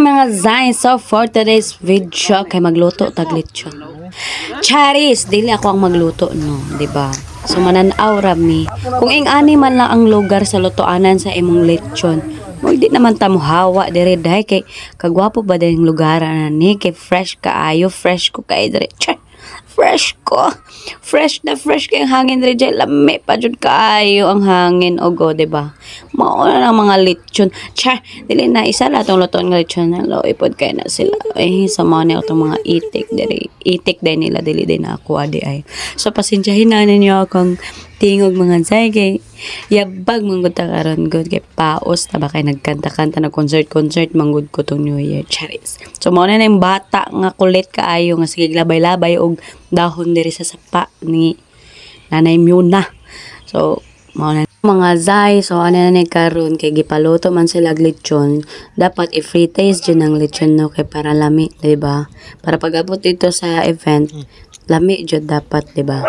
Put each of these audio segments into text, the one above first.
Mga Zain, so for today's video kay magluto tag lechon. Charis, dili ako ang magluto no, di ba? So mananaw rami. Kung ing ani man lang ang lugar sa lutoanan sa imong lechon, mo di naman ta mo hawa dire dahi kay kagwapo ba ding lugar na ni kay fresh kaayo, fresh ko kay dire. Fresh ko. Fresh na fresh kay hangin dire jay lami pa jud kaayo ang hangin ogo, di ba? Mao na ang mga lechon. Dili na isa la tong luton nga lechon na lo ipod kay na sila. Ay sa mga itong mga itik dire. Itik din nila dili din ako adi ay. So pasensyahin na ninyo akong tingog mga zay kay yabag manggod ta karon good kay paos ta ba kay nagkanta-kanta na concert manggod ko tong New Year charis. So mao na yung bata nga kulit kaayo nga sige labay-labay og dahon diri sa sapa ni Nanay Myuna. So mao na mga zay, so ano na karon kay gipaluto man sila lechon, dapat i-freeze jud ang lechon no kay para lami, di ba? Para pag-abot dito sa event, lami jud dapat, di ba?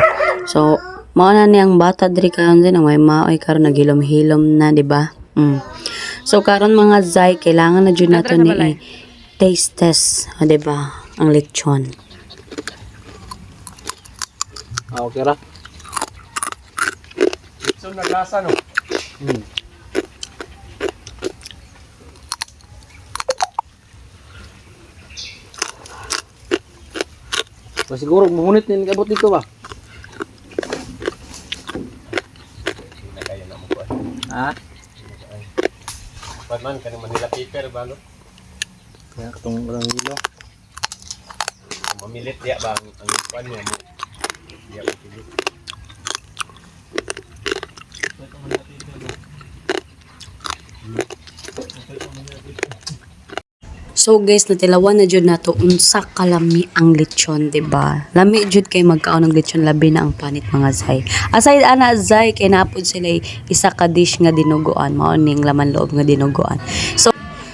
So mao na niyang bata diri karon din may maoy karon naghilom-hilom na, di ba? So karon mga zay, kailangan na jud nato ni taste test, di ba? Ang lechon. Okay ra. So naglasa no. Siguro mahunit din kabot dito ba? Kaya na mo ko. Ha? Padman kanang Manila paper ba no? Kaya katong walang hilo. Mamilit dia ba ang kuan niya mo. Dia pilit. So guys, natilawan na jud nato unsa kalami ang lechon, di ba? Lami jud kay magkaon ng lechon labi na ang panit mga zay. Aside ana zay kay napud sila isa ka dish nga dinuguan, mao ning laman loob nga dinuguan.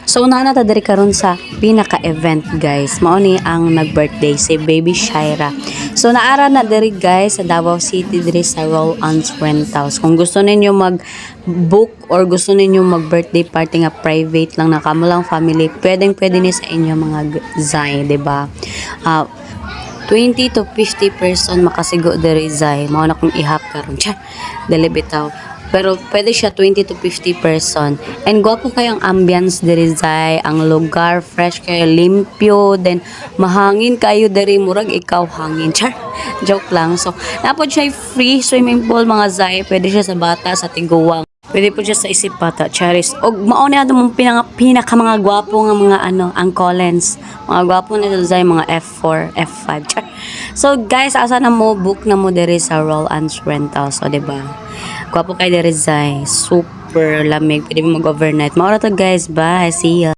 So una na ta diri karon sa pinaka-event guys. Mao ni ang nag-birthday si Baby Shaira. So naara na diri guys sa Davao City diri sa Roll-Ons Rentals. Kung gusto ninyo mag-book or gusto ninyo mag-birthday party nga private lang na kamo lang family, pwede ni sa inyo mga zay, di ba? 20 to 50 person makasigo diri zay. Mao na kung ihap karon. Dili bitaw. Pero pwede siya 20 to 50 person. And gwapo kayang ambience diri zay, ang lugar fresh kayo, limpyo, then mahangin kayo diri murag ikaw hangin. Joke lang. So napod siya free swimming pool mga zay, pwede siya sa bata, sa tiguwang. Pwede po siya sa isip bata, charis. Og mao na mong pinaka mga gwapo nga mga ang Collins. Mga gwapo nito zay mga F4, F5. So guys, asa na mo book na mo diri sa Roll-Ons Rentals, so di ba? Gwapo kay diri zay, super lamig, pwede mo mag-overnight. Maura to guys, bye, see ya.